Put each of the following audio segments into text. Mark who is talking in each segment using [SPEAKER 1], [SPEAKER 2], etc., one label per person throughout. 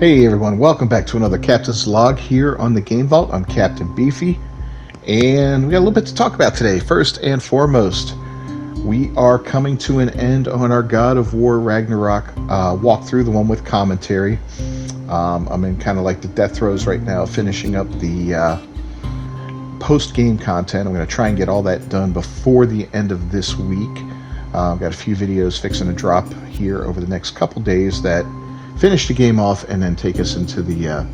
[SPEAKER 1] Hey everyone, welcome back to another Captain's Log here on the Game Vault. I'm Captain Beefy, and we got a little bit to talk about today. First and foremost, we are coming to an end on our God of War Ragnarok walkthrough, the one with commentary. I'm in kind of like the death throes right now, finishing up the post-game content. I'm going to try and get all that done before the end of this week. I've got a few videos fixing to drop here over the next couple days that finish the game off and then take us into the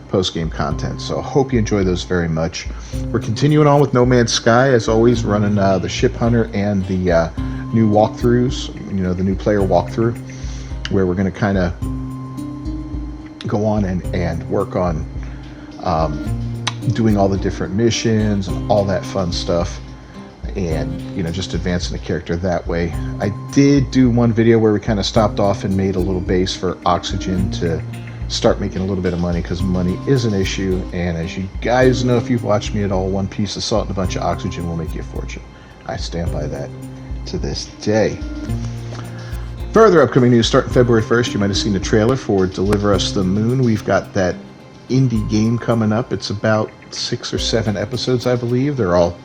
[SPEAKER 1] post-game content. So I hope you enjoy those very much. We're continuing on with No Man's Sky, as always, running the Ship Hunter and the new walkthroughs, the new player walkthrough, where we're going to kind of go on and work on doing all the different missions and all that fun stuff, and just advancing the character that way. I did do one video where we kind of stopped off and made a little base for Oxygen to start making a little bit of money, because money is an issue, and as you guys know, if you've watched me at all, one piece of salt and a bunch of oxygen will make you a fortune. I stand by that to this day. Further upcoming news, starting February 1st, you might have seen the trailer for Deliver Us the Moon. We've got that indie game coming up. It's about 6 or 7 episodes, I believe. They're all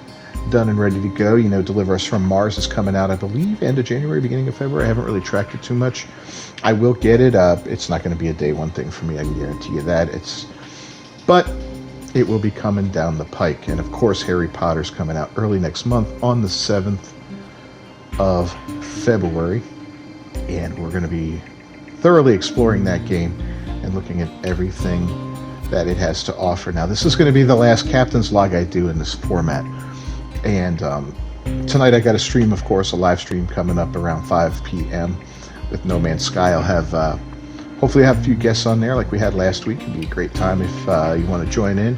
[SPEAKER 1] done and ready to go. Deliver Us from Mars is coming out, I believe, end of January, beginning of February. I haven't really tracked it too much. I will get it. It's not going to be a day one thing for me, I can guarantee you that. But it will be coming down the pike. And of course, Harry Potter's coming out early next month on the 7th of February. And we're going to be thoroughly exploring that game and looking at everything that it has to offer. Now, this is going to be the last Captain's Log I do in this format. And tonight I got a stream, of course, a live stream coming up around 5 p.m. with No Man's Sky. I'll have, hopefully have a few guests on there like we had last week. It'd be a great time if you want to join in.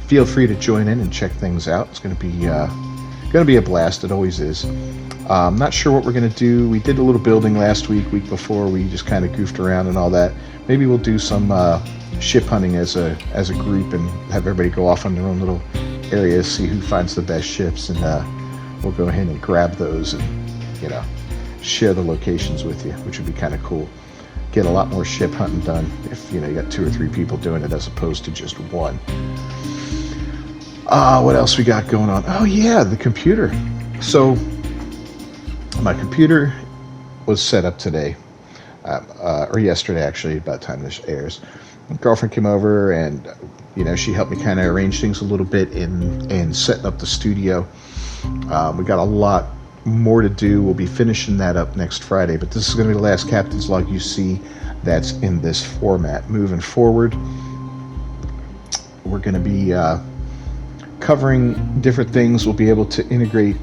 [SPEAKER 1] Feel free to join in and check things out. It's going to be a blast. It always is. I'm not sure what we're going to do. We did a little building last week before. We just kind of goofed around and all that. Maybe we'll do some ship hunting as a group and have everybody go off on their own little areas, see who finds the best ships, and we'll go ahead and grab those and share the locations with you, which would be kind of cool. Get a lot more ship hunting done if you got 2 or 3 people doing it as opposed to just one. What else we got going on? Oh yeah, the computer. So my computer was set up today, or yesterday actually, by the time this airs. My girlfriend came over and she helped me kind of arrange things a little bit in setting up the studio. We got a lot more to do. We'll be finishing that up next Friday, but this is going to be the last Captain's Log you see that's in this format. Moving forward, we're going to be covering different things. We'll be able to integrate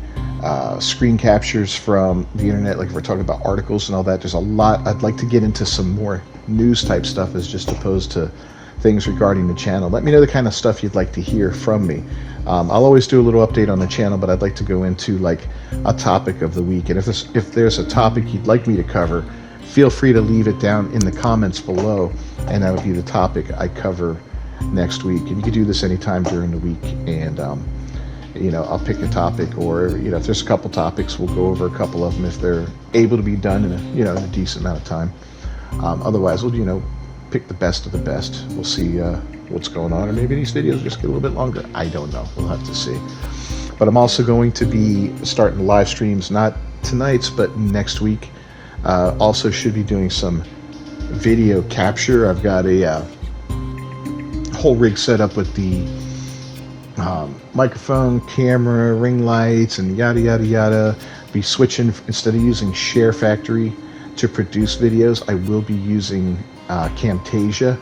[SPEAKER 1] screen captures from the internet, like if we're talking about articles and all that. There's a lot. I'd like to get into some more news type stuff as just opposed to things regarding the channel. Let me know the kind of stuff you'd like to hear from me. I'll always do a little update on the channel, but I'd like to go into like a topic of the week. And if there's a topic you'd like me to cover, feel free to leave it down in the comments below, and that would be the topic I cover next week. And you can do this anytime during the week, and I'll pick a topic, or if there's a couple topics, we'll go over a couple of them if they're able to be done in a decent amount of time. Otherwise, we'll pick the best of the best. We'll see what's going on, or maybe these videos just get a little bit longer. I don't know. We'll have to see. But I'm also going to be starting live streams, not tonight's, but next week. Also should be doing some video capture. I've got a whole rig set up with the microphone, camera, ring lights, and yada yada yada. Be switching, instead of using Share Factory to produce videos, I will be using Camtasia,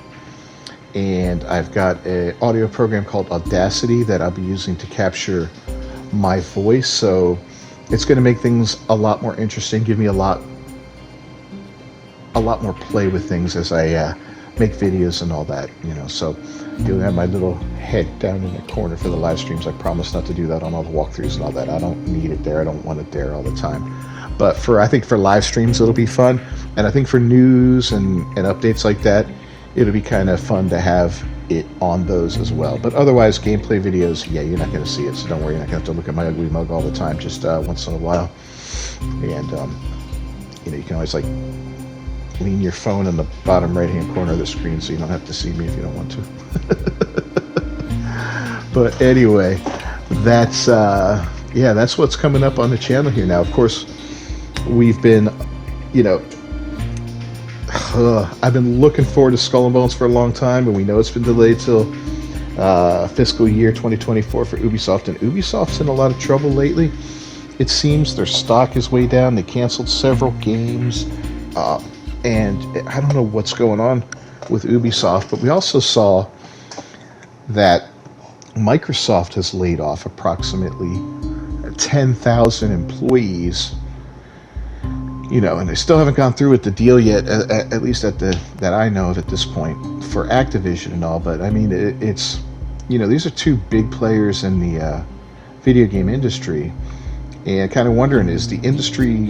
[SPEAKER 1] and I've got an audio program called Audacity that I'll be using to capture my voice. So it's going to make things a lot more interesting, give me a lot more play with things as I make videos and all that. So you'll have my little head down in the corner for the live streams. I promise not to do that on all the walkthroughs and all that. I don't need it there. I don't want it there all the time. But I think for live streams, it'll be fun. And I think for news and updates like that, it'll be kind of fun to have it on those as well. But otherwise, gameplay videos, yeah, you're not going to see it. So don't worry, you're not going to have to look at my ugly mug all the time, just once in a while. And, you can always lean your phone in the bottom right-hand corner of the screen so you don't have to see me if you don't want to. But anyway, that's yeah, that's what's coming up on the channel here now. Of course, we've been, you know, I've been looking forward to Skull and Bones for a long time, and we know it's been delayed till fiscal year 2024 for Ubisoft, and Ubisoft's in a lot of trouble lately. It seems their stock is way down. They canceled several games, and I don't know what's going on with Ubisoft, but we also saw that Microsoft has laid off approximately 10,000 employees, you know, and they still haven't gone through with the deal yet, at least that I know of at this point, for Activision and all. But I mean, it's, you know, these are two big players in the video game industry, and kind of wondering, is the industry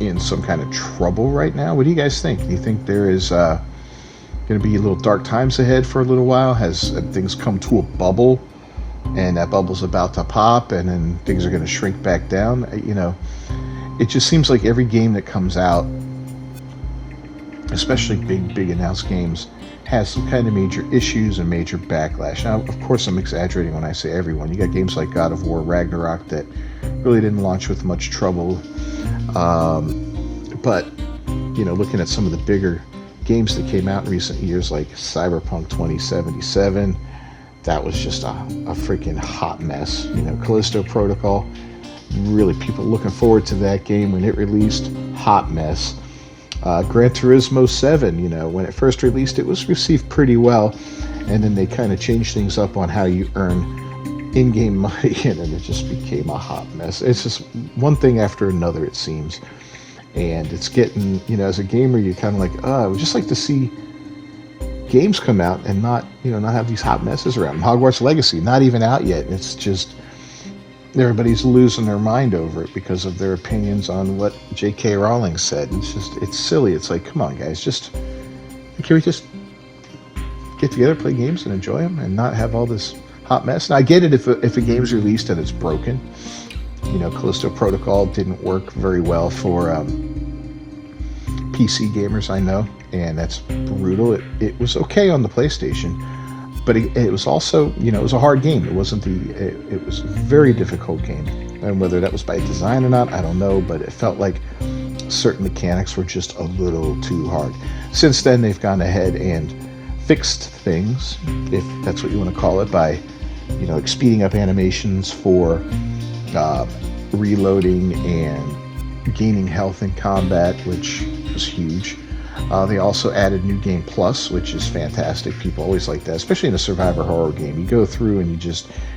[SPEAKER 1] in some kind of trouble right now? What do you guys think? Do you think there is going to be a little dark times ahead for a little while? Has things come to a bubble, and that bubble's about to pop, and then things are going to shrink back down? You know, it just seems like every game that comes out, especially big announced games, has some kind of major issues and major backlash. Now, of course, I'm exaggerating when I say everyone. You got games like God of War Ragnarok that really didn't launch with much trouble. But, you know, looking at some of the bigger games that came out in recent years, like Cyberpunk 2077, that was just a freaking hot mess. You know, Callisto Protocol, really people looking forward to that game when it released, hot mess. Gran Turismo 7, you know, when it first released, it was received pretty well, and then they kind of changed things up on how you earn in-game money, and then it just became a hot mess. It's just one thing after another, it seems, and it's getting, you know, as a gamer, you're kind of like, I would just like to see games come out and not, you know, not have these hot messes around. Hogwarts Legacy, not even out yet. It's just everybody's losing their mind over it because of their opinions on what J.K. Rowling said. It's silly. It's like, come on, guys, can we just get together, play games, and enjoy them, and not have all this hot mess? And I get it if a game's released and it's broken. You know, Callisto Protocol didn't work very well for PC gamers, I know, and that's brutal. It was okay on the PlayStation, but it was also, you know, it was a hard game. It wasn't it was a very difficult game, and whether that was by design or not, I don't know, but it felt like certain mechanics were just a little too hard. Since then, they've gone ahead and fixed things, if that's what you want to call it, by, you know, speeding up animations for reloading and gaining health in combat, which was huge. They also added New Game Plus, which is fantastic. People always like that, especially in a survivor horror game. You go through and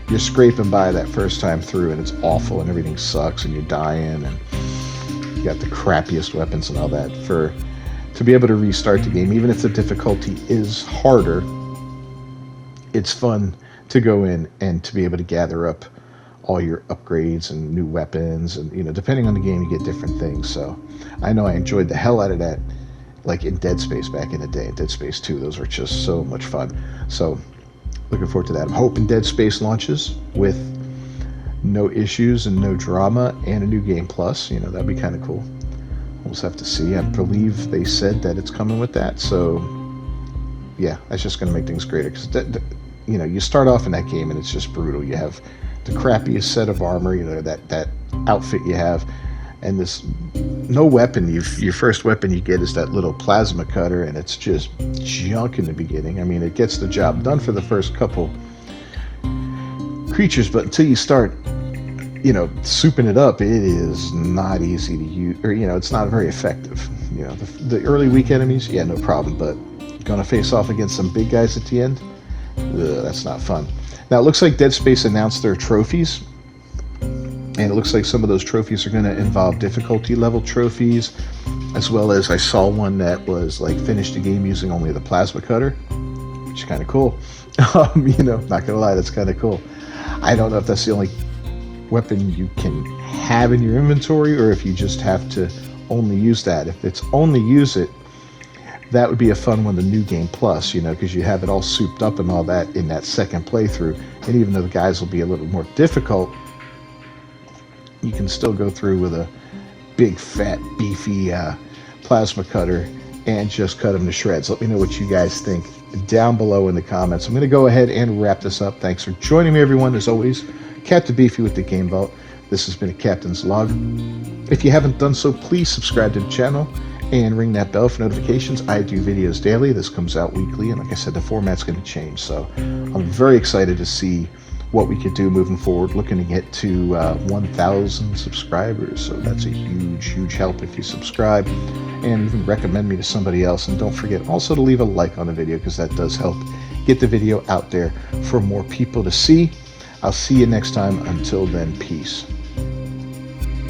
[SPEAKER 1] you're scraping by that first time through, and it's awful, and everything sucks, and you're dying, and you got the crappiest weapons and all that. To be able to restart the game, even if the difficulty is harder, it's fun to go in and to be able to gather up all your upgrades and new weapons, and, you know, depending on the game, you get different things. So I know I enjoyed the hell out of that, like in Dead Space back in the day. Dead Space 2, those were just so much fun. So looking forward to that. I'm hoping Dead Space launches with no issues and no drama, and a New Game Plus. You know, that'd be kind of cool. We'll just have to see. I believe they said that it's coming with that. So yeah, that's just going to make things greater, because you know, you start off in that game and it's just brutal. You have the crappiest set of armor, you know, that outfit you have, and this no weapon. Your first weapon you get is that little plasma cutter, and it's just junk in the beginning. I mean, it gets the job done for the first couple creatures, but until you start, you know, souping it up, it is not easy to use, or, you know, it's not very effective. You know, the early weak enemies, yeah, no problem, but gonna face off against some big guys at the end, that's not fun. Now, it looks like Dead Space announced their trophies, and it looks like some of those trophies are going to involve difficulty level trophies, as well as I saw one that was like finish the game using only the plasma cutter, which is kind of cool. You know, not gonna lie, that's kind of cool. I don't know if that's the only weapon you can have in your inventory, or if you just have to only use that. If it's only use it, that would be a fun one, the New Game Plus, you know, because you have it all souped up and all that in that second playthrough. And even though the guys will be a little more difficult, you can still go through with a big, fat, beefy plasma cutter and just cut them to shreds. Let me know what you guys think down below in the comments. I'm going to go ahead and wrap this up. Thanks for joining me, everyone. As always, Captain Beefy with the Game Vault. This has been a Captain's Log. If you haven't done so, please subscribe to the channel and ring that bell for notifications. I do videos daily. This comes out weekly, and like I said, the format's going to change. So I'm very excited to see what we could do moving forward, looking to get to 1,000 subscribers. So that's a huge help if you subscribe and even recommend me to somebody else. And don't forget also to leave a like on the video, because that does help get the video out there for more people to see. I'll see you next time. Until then, peace.